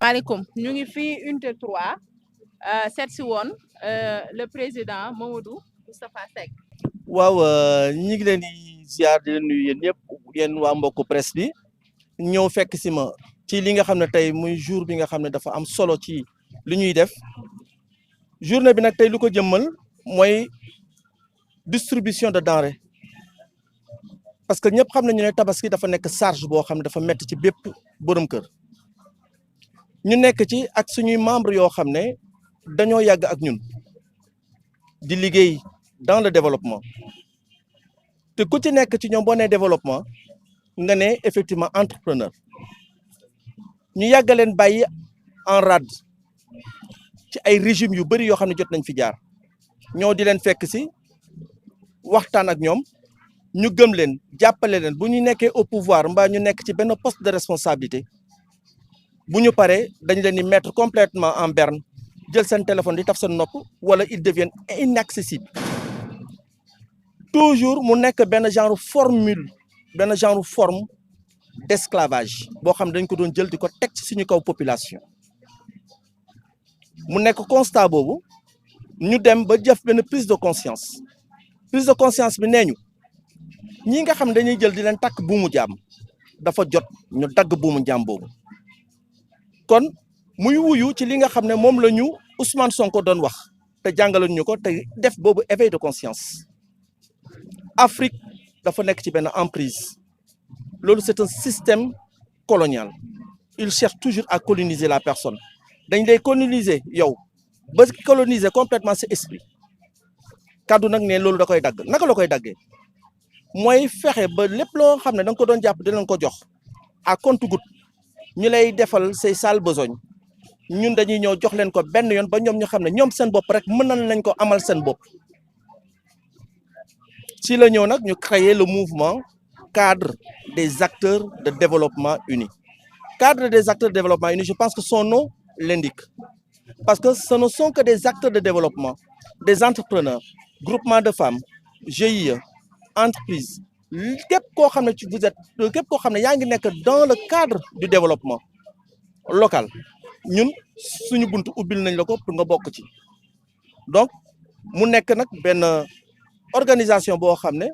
maaleykum ñu ngi fii unité 3 seet si woon le président Mamadou Moustapha Seck. waaw ñi ngi leen di ziar di leen nuyu yéen ñëpp yéen waa mbokku presse bi ñëw fekk si ma ci li nga xam ne tey muy jour bi nga xam ne dafa am solo ci li ñuy def journée bi nag tey lu ko jëmmal mooy distribution de denrées parce que ñëpp xam nañu ne tabaski dafa nekk charge boo xam ne dafa metti ci bépp borom kër ñu nekk ci ak suñuy membre yoo xam ne dañoo yàgg ak ñun di liggéey dans le développement te ku ci nekk ci ñoom boo nee développement nga ne effectivement entrepreneur ñu yàgg leen bàyyi en rade ci ay régime yu bëri yoo xam ne jot nañ fi jaar ñoo di leen fekk si waxtaan ak ñoom ñu gëm leen jàppale leen bu ñu nekkee au pouvoir mbaa ñu nekk ci benn poste de responsabilité bu ñu paree dañ leen di mettre complètement en berne jël seen téléphone di taf seen nopp wala ils deviennent inaccessibles toujours mu nekk benn genre formule benn genre forme d'esclavage boo xam ne dañ ko doon jël di ko teg ci suñu kaw population mu nekk constat boobu ñu dem ba jëf benn prise de conscience bi nee ñu ñi nga xam ne dañuy jël di leen takk buumu jaam dafa jot ñu dagg buumu jaam boobu kon muy wuyu ci li nga xam ne moom la ñu Ousmane Sonko doon wax te jàngaloon ñu ko te def boobu éveil de conscience Afrique dafa nekk ci benn emprise loolu c'est un système colonial il cherche toujours à coloniser la personne dañ lay coloniser yow ba coloniser complètement sa esprit kaddu nag ne loolu da koy dagg naka la koy daggee mooy fexe ba lépp loo xam ne da nga ko doon jàpp di leen ko jox à compte-gouttes ñu lay defal say sale besogne ñun dañuy ñëw jox leen ko benn yoon ba ñoom ñu xam ne ñoom seen bopp rek mën nañ ko amal seen bopp si la ñëw nag ñu créer le mouvement cadre des acteurs de développement unis cadre des acteurs de développement unis je pense que son nom l'indique parce que ce ne sont que des acteurs de développement des entrepreneurs groupements de femmes GIE entreprise képp koo xam ne ci vous êtes képp koo xam ne yaa ngi nekk dans le cadre du développement local ñun suñu buntu ubbil nañ la ko pour nga bokk ci donc mu nekk nag benn organisation boo xam ne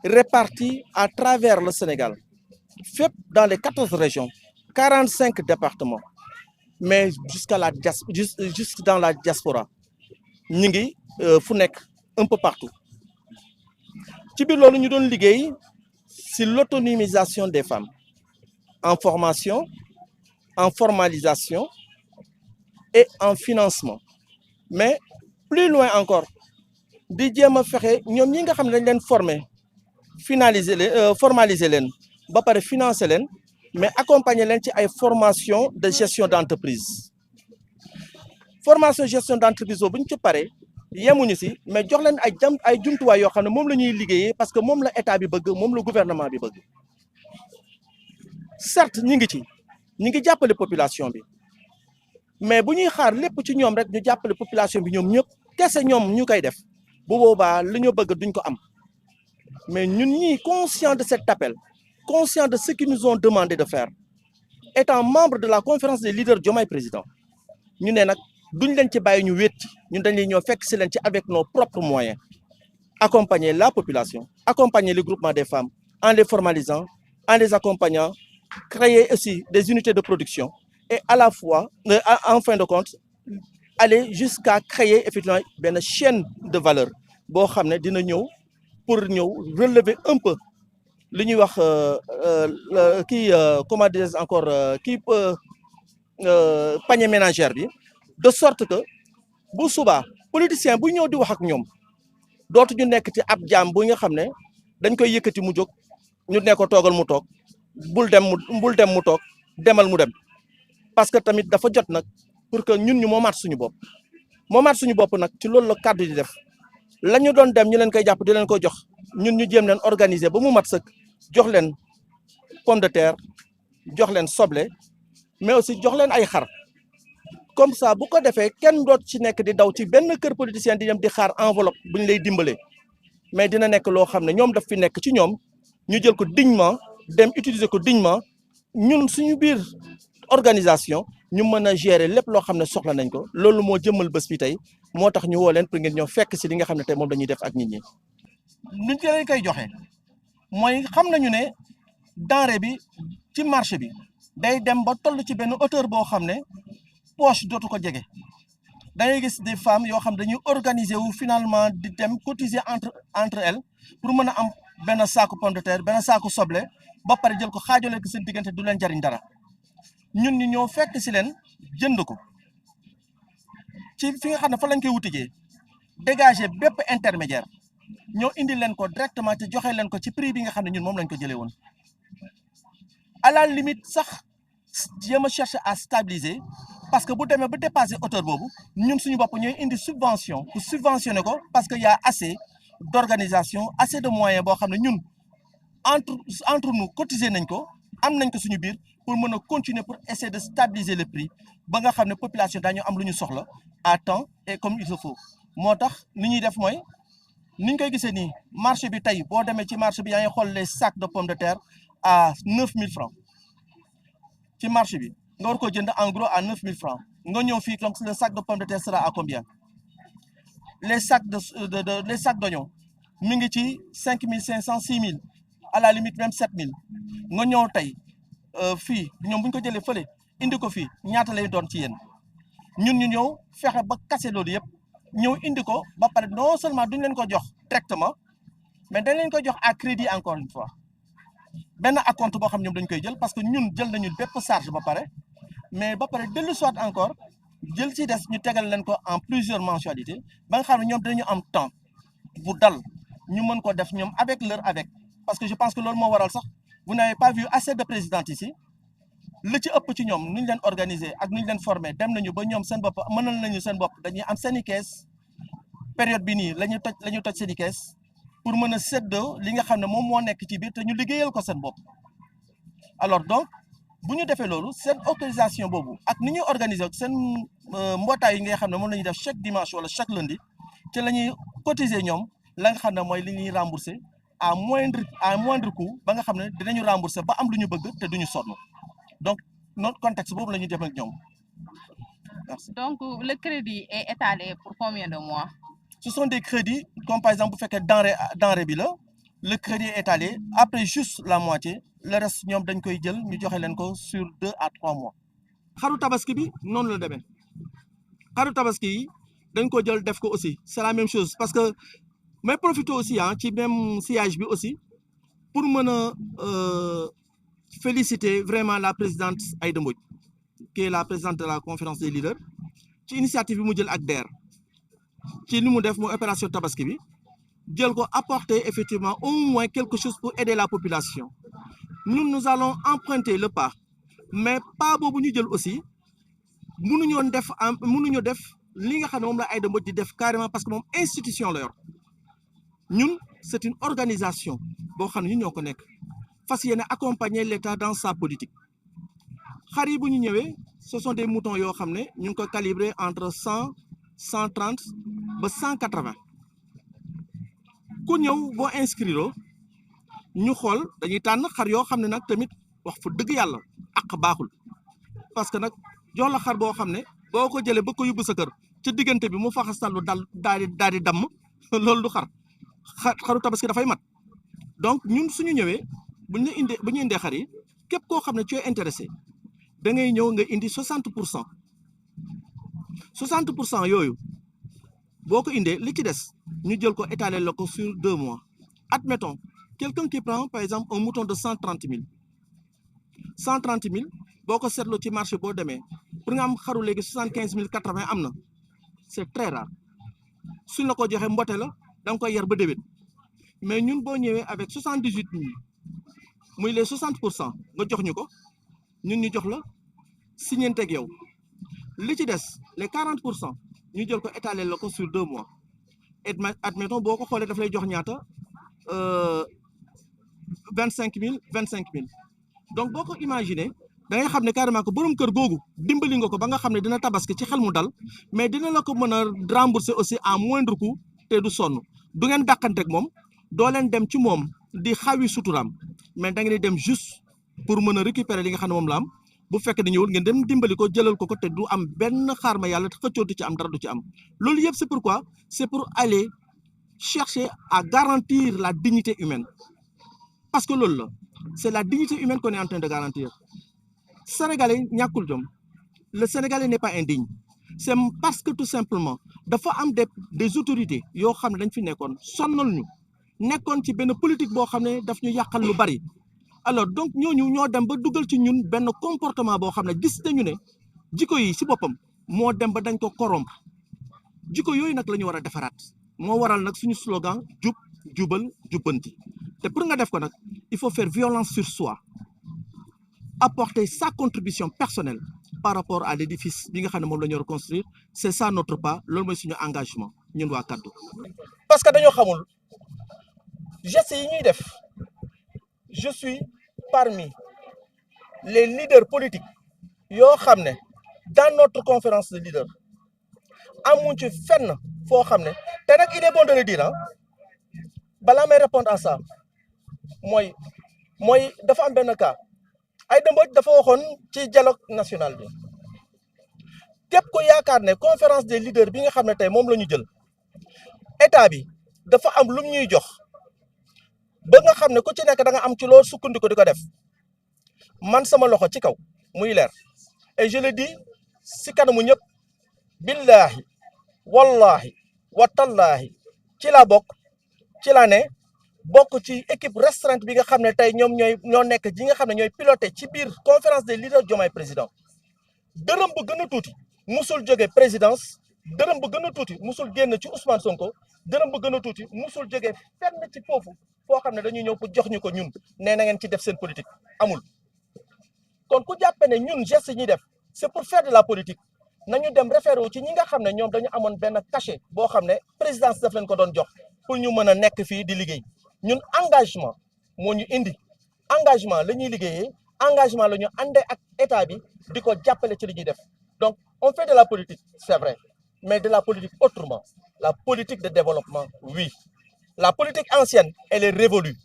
répartie à travers le Sénégal fépp dans les 14 régions 45 départements mais jusqu'à la jusque dans la diaspora ñu ngi fu nekk un peu partout ci biir loolu ñu doon liggéey ci l'autonomisation des femmes en formation en formalisation et en financement mais plus loin encore di jéem a fexe ñoom ñi nga xam ne dañ leen former finaliser leen formaliser leen ba pare financer leen mais accompagner leen ci ay formation de gestion d'entreprise formation gestion d'entreprise boobu bu ñu ci paree yemuñu si mais jox leen ay jumtuwaay yoo xam ne moom la ñuy liggéeyee parce que moom la état bi bëgg moom la gouvernement bi bëgg certes ñi ngi jàppale population bi mais bu ñuy xaar lépp ci ñoom rek ñu jàppale population bi ñoom ñëpp kese ñoom ñu koy def bu boobaa li ñu bëgg duñ ko am mais ñun ñii conscient de cet appel conscient de ce qu'ils nous ont demandé de faire étant membre de la conférence des leaders Diomaye président ñu ne nag duñ leen ci bàyyi ñu wéet ñun dañ leen ñoo fekk si leen ci avec nos propres moyens accompagner la population accompagner le groupement des femmes en les formalisant en les accompagnant créer aussi des unités de production et à la fois en fin de compte aller jusqu'à créer effectivement benn chaîne de valeur boo xam ne dina ñëw pour ñëw relever un peu li ñuy wax comment dire encore panier ménagère bi de sorte que bu subaa politicien bu ñëw di wax ak ñoom dootu ñu nekk ci ab jaam bu nga xam ne dañ koy yëkkati mu jóg ñu ne ko toogal mu toog bul dem mu toog demal mu dem parce que tamit dafa jot nag pour que ñun ñu moomaat suñu bopp nag ci loolu la kàddu di def la ñu doon dem ñu leen koy jàpp di leen ko jox ñun ñu jéem leen organiser ba mu mat sëkk jox leen pomme de terre jox leen soble mais aussi jox leen ay xar comme ça bu ko defee kenn doot ci nekk di daw ci benn kër politicien di dem di xaar enveloppe bu ñu lay dimbalee mais dina nekk loo xam ne ñoom daf fi nekk ci ñoom ñu jël ko dignement dem utiliser ko dignement ñun suñu biir organisation ñu mën a gérer lépp loo xam ne soxla nañ ko loolu moo jëmmal bés bi tey moo tax ñu woo leen pour ngeen ñëw fekk si li nga xam ne tey moom lañuy def ak nit ñi. nuñ ci lañ koy joxe mooy xam nañu ne denrée bi ci marché bi day dem ba toll ci benn hauteur boo xam ne poche dootu ko jege da ngay gis des femmes yoo xam dañuy organiser wu finalement di dem cotiser entre elles pour mën a am benn saaku pomme de terre benn saaku soble ba pare jël ko xaajale ko seen diggante du leen jariñ dara ñun ñu ñëw fekk si leen jënd ko ci fi nga xam ne fa lañ koy wutijee dégager bépp intermédiaire ñoo indi leen ko directement te joxe leen ko ci prix bi nga xam ne ñun moom lañ ko jëlee woon à la limite sax jéem a chercher à stabiliser parce que bu demee ba dépasser hauteur boobu ñun suñu bopp ñooy indi subvention pour subventionner ko parce que y a assez d'organisation assez de moyens boo xam ne ñun entre nous cotiser nañ ko am nañ ko suñu biir pour mën a continuer pour essayer de stabiliser le prix ba nga xam ne population daañu am lu ñu soxla à temps et comme il se faut moo tax ni ñuy def mooy ni ñu koy gisee nii marché bi tey boo demee ci marché bi yaa ngi xool les sacs de pommes de terre à 9000 francs ci marché bi nga war ko jënd en gros à 9000 francs nga ñëw fii donc le sac de pommes de terre sera à combien les sacs les sacs d'oignons mi ngi ci 5500 6000 à la limite même 7000 nga ñëw tey fii ñoom bu ñu ko jëlee fële indi ko fii ñaata lay doon ci yéen ñun ñu ñëw fexe ba kase loolu yëpp ñëw indi ko ba pare non seulement duñ leen ko jox directement mais dañ leen ko jox à crédit encore une fois benn acompte boo xam ñoom dañ koy jël parce que ñun jël nañu bépp charge ba pare mais ba pare dellu soit encore jël ci des ñu tegal leen ko en plusieurs mensualités ba nga xam ne ñoom dañu am temps bu dal ñu mën ko def ñoom avec parce que je pense que loolu moo waral sax vous n'avez pas vu assez de présidentes ici li ci ëpp ci ñoom nu ñu leen organiser ak nu ñu leen former dem nañu ba ñoom seen bopp mënal nañu seen bopp dañuy am seen i kees période bi nii la ñu toj seen i kees pour mën a séddoo li nga xam ne moom moo nekk ci biir te ñu liggéeyal ko seen bopp alors donc bu ñu defee loolu seen autorisation boobu ak ni ñuy organiser seen mbootaay yi nga xam ne moom la ñuy def chaque dimanche wala chaque lundi ci la ñuy cotiser ñoom la nga xam ne mooy li ñuy rembourser à moindre coût ba nga xam ne dinañu rembourser ba am lu ñu bëgg te duñu sonn donc notre contexte boobu la ñuy def ak ñoom merci. Donc le crédit est étalé pour combien de mois? Ce sont des crédits comme par exemple bu fekkee denrée bi la le crédit est étalé après juste la moitié le reste ñoom dañ koy jël ñu joxe leen ko sur 2 à 3 mois. xaru tabaski bi noonu la demee xaru tabaski yi dañ ko jël def ko aussi c'est la même chose parce que may profiter aussi ci même sillage bi aussi pour mën a féliciter vraiment la présidente Aïda Mbodj qui est la présidente de la conférence des leaders ci initiative bi mu jël ak DER ci li mu def mooy opération tabaski bi jël ko apporter effectivement au moins quelque chose pour aider la population nous allons emprunter le pas mais pas boobu ñu jël aussi mënuñoo def li nga xam ne moom la Aïda Mbodj di def carrément parce que moom institution la yor ñun c'est une organisation boo xam ne ñu ñoo ko nekk fas yéene accompagner l'État dans sa politique xar yi bu ñu ñëwee ce sont des moutons yoo xam ne ñu ngi ko calibré entre 100 130 ba 180 ku ñëw boo inscrire ñu xool dañuy tànn xar yoo xam ne nag tamit wax fa dëgg yàlla ak baaxul parce que nag jox la xar boo xam ne boo ko jëlee ba ko yóbbu sa kër ci diggante bi mu faxastalu daal di damm loolu du xaru tabaski dafay mat donc ñun suñu ñëwee bu ñu indee xar yi képp koo xam ne tu es intéressé da ngay ñëw nga indi 60% yooyu boo ko indee li ci des ñu jël ko étaler la ko sur 2 mois admettons quelqu'un qui prend par exemple un mouton de 130 000 boo ko seetloo ci marché boo demee pour nga am xaru léegi 75 000 80 am na c'est très rare suñ la ko joxee mbote la da nga koy yar ba déwén mais ñun boo ñëwee avec 78 000 muy les 60% nga jox ñu ko ñun ñu jox la signanteeg yow li ci des les 40% ñu jël ko étaler la ko sur 2 mois admettons boo ko xoolee daf lay jox ñaata 25 000 donc boo ko imaginer da ngay xam ne carrément que borom kër googu dimbali nga ko ba nga xam ne dina tabaski ci xel mu dal mais dina la ko mën a rembourser aussi à moindre coût te du sonn du ngeen dàqanteeg moom doo leen dem ci moom di xawi suturaam mais da ngeen di dem juste pour mën a récupérer li nga xam ne moom la am bu fekkee ne ñëwul ngeen dem dimbali ko jëlal ko te du am benn xaar ma yàlla xëccoo du ci am dara du ci am loolu yëpp c'est pourquoi c'est pour aller chercher à garantir la dignité humaine parce que loolu la c'est la dignité humaine qu'on est en train de garantir sénégalais ñàkkul jom le sénégalais n'est pas indigne c'est parce que tout simplement dafa am des autorités yoo xam ne dañ fi nekkoon sonnal ñu nekkoon ci benn politique boo xam ne daf ñu yàqal lu bari alors donc ñooñu ñoo dem ba dugal ci ñun benn comportement boo xam ne gis nañu ne jikko yi ci boppam moo dem ba dañ ko corrompre jikko yooyu nag la ñu war a defaraat moo waral nag suñu slogan jub jubal jubbanti te pour nga def ko nag il faut faire violence sur soi apporter sa contribution personnelle par rapport à l'édifice bi nga xam ne moom la ñu reconstruire c'est ça notre pas loolu mooy suñu engagement ñun waa kaddu parce que dañoo xamul gestes yi ñuy def je suis parmi les leaders politiques yoo xam ne dans notre conférence de leaders amuñ ci fenn foo xam ne te nag il est bon de le dire balaa may répondre à ça mooy dafa am benn cas Aïda Mbodj dafa waxoon ci dialogue national bi képp ko yaakaar ne conférence des leaders bi nga xam ne tey moom la ñu jël état bi dafa am lu ñuy jox ba nga xam ne ku ci nekk da nga am ci loolu sukkandiku di ko def man sama loxo ci kaw muy leer et je le dis si kanamu ñëpp billahi wallahi watallaahi ci laa bokk ci laa ne bokk ci équipe restreinte bi nga xam ne tey ñoom ñoo nekk ji nga xam ne ñooy piloté ci biir conférence des leaders Diomaye président dërëm bu gën a tuuti musul jóge présidence dërëm bu gën a tuuti musul génn ci Ousmane Sonko dërëm bu gën a tuuti musul jóge fenn ci foofu foo xam ne dañuy ñëw pour jox ñu ko ñun nee na ngeen ci def seen politique amul kon ku jàppe ne ñun geste yi ñuy def c'est pour faire de la politique nañu dem référé wu ci ñi nga xam ne ñoom dañu amoon benn cachet boo xam ne présidence daf leen ko doon jox pour ñu mën a nekk fii di liggéey ñun engagement moo ñu indi engagement la ñuy liggéeyee engagement la ñu àndee ak état bi di ko jàppale ci li ñuy def donc on fait de la politique c'est vrai mais de la politique autrement la politique de développement oui la politique ancienne elle est révolue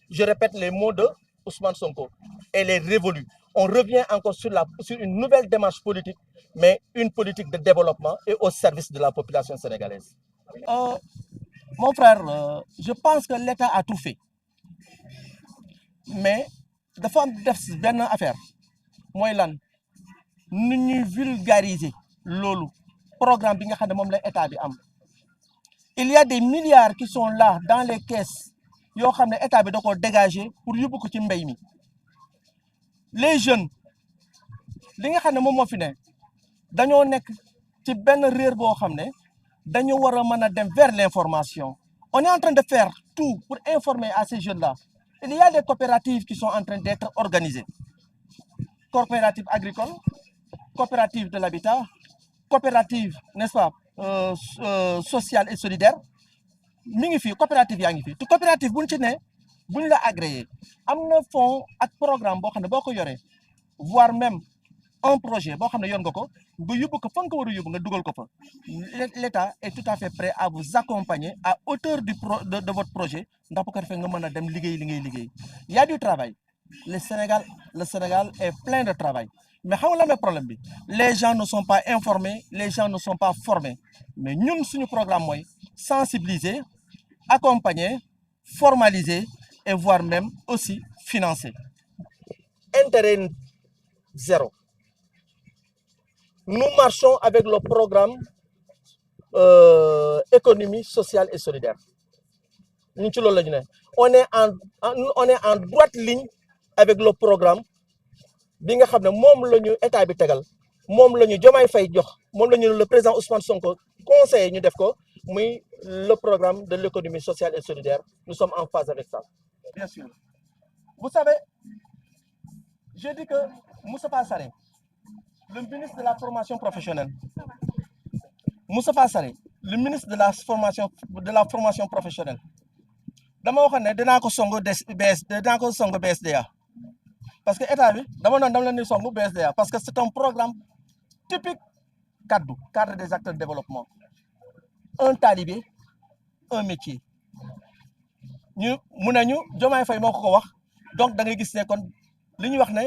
je répète les mots de Ousmane Sonko elle est révolue on revient encore sur une nouvelle démarche politique mais une politique de développement et au service de la population sénégalaise. Mon frère, je pense que l'État a tout fait. Mais dafa am def benn affaire mooy lan nu ñuy vulgariser loolu programme bi nga xam ne moom la état bi am. Il y a des milliards qui sont là dans les caisses yoo xam ne état bi da ko dégager pour yóbbu ko ci mbéy mi. Les jeunes li nga xam ne moom moo fi ne dañoo nekk ci benn réer boo xam ne dañu war a mën a dem vers l'information. On est en train de faire tout pour informer à ces jeunes-là. Il y a des coopératives qui sont en train d'être organisées. Coopératives agricoles, coopératives de l'habitat, coopératives, n'est-ce pas, sociales et solidaires. Mi ngi fi coopérative yaa ngi fi te coopérative buñ ci ne buñ la agréé am na fonds ak programme boo xam ne boo ko yoree voire même un projet boo xam ne yor nga ko nga yóbbu ko fa nga ko war a yóbbu nga dugal ko fa l'État est tout à fait prêt à vous accompagner à hauteur de votre projet ndax bu ko defee nga mën a dem liggéey li ngay liggéey. Il y a du travail le Sénégal est plein de travail mais xam nga lan mooy problème bi les gens ne sont pas informés les gens ne sont pas formés mais ñun suñu programme mooy sensibiliser accompagner formaliser et voire même aussi financer. Intérêt zéro. Nous marchons avec le programme économie sociale et solidaire. On est en droite ligne avec le programme bi nga xam ne moom la ñu état bi tegal moom la ñu Diomaye Faye jox moom la ñu le président Ousmane Sonko conseillé ñu def ko muy le programme de l'économie sociale et solidaire. Nous sommes en phase avec ça. Bien sûr. Vous savez, je dis que Moustapha Sarré, le ministre de la formation professionnelle, Moustapha Sarré, le ministre de la formation professionnelle, dama waxoon ne dinaa ko songu BSDA parce que état bi dama leen di songu BSDA parce que c'est un programme typique cadre des acteurs de développement. Un talibé, un métier. Ñu mu ne ñu Diomaye Faye moo ko wax donc da ngay gis ne kon li ñuy wax ne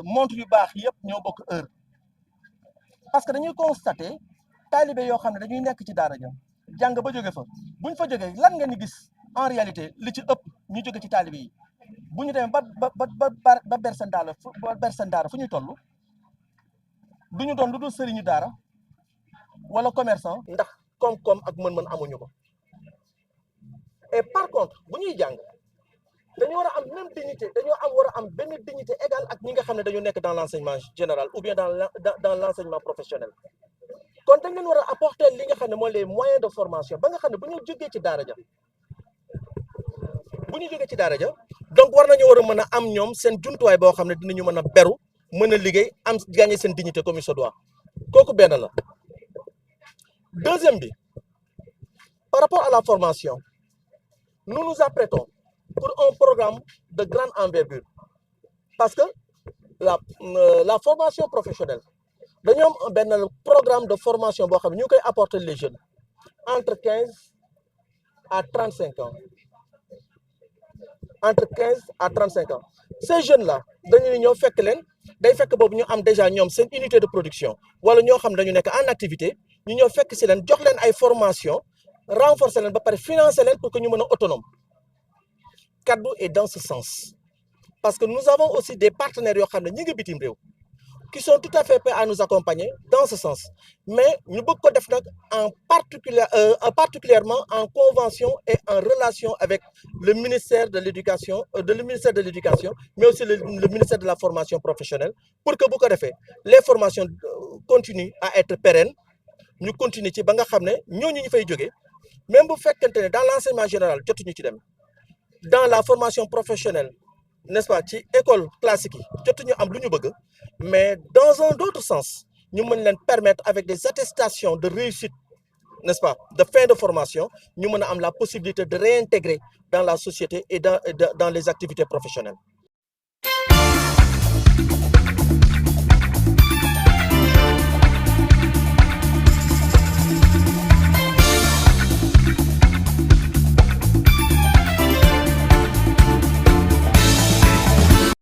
montre yu baax yëpp ñoo bokk heure parce que dañuy constater taalibe yoo xam ne dañuy nekk ci daara ja jàng ba jóge fa buñ fa jógee lan ngeen di gis en réalité li ci ëpp ñu jóge ci taalibe yi bu ñu demee ba ber seen daara fu ñuy toll du ñu doon lu dul sëriñu daara wala commerçant ndax koom-koom ak mën-mën amuñu ko et par contre bu ñuy jàng dañu war a am même dignité dañoo war a am benn dignité égale ak ñi nga xam ne dañu nekk dans l'enseignement général ou bien dans l'enseignement professionnel kon dañ leen war a apporter li nga xam ne mooy les moyens de formation ba nga xam ne bu ñu jógee ci daara ja donc war nañu war a mën a am ñoom seen jumtuwaay boo xam ne dinañu mën a beru mën a liggéey am gagner seen dignité comme il se doit kooku benn la. Deuxième bi par rapport à la formation nous nous apprêtons pour un programme de grande envergure parce que la formation professionnelle dañu am benn programme de formation boo xam ne ñu ngi koy apporter les jeunes entre 15 à 35 ans ces jeunes là dañuy ñëw fekk leen day fekk boobu ñu am déjà ñoom seen unité de production wala ñoo xam dañu nekk en activité ñu ñëw fekk si leen jox leen ay formation renforcer leen ba pare financer leen pour que ñu mën a autonome kaddu est dans ce sens parce que nous avons aussi des partenaires yoo xam ne ñi ngi bitim réew qui sont tout à fait prêts à nous accompagner dans ce sens mais ñu bëgg ko def nag particulièrement en convention et en relation avec le ministère de l'éducation mais aussi le ministère de la formation professionnelle pour que bu ko defee les formations continuent à être pérennes ñu continuer ci ba nga xam ne ñooñu ñu fay jógee même bu fekkente ne dans l'enseignement général jotuñu ci dem dans la formation professionnelle n'est-ce pas ci école classique yi jotuñu am lu ñu bëgg mais dans un autre sens ñu mën leen permettre avec des attestations de réussite n'est-ce pas de fin de formation ñu mën a am la possibilité de réintégrer dans la société et dans les activités professionnelles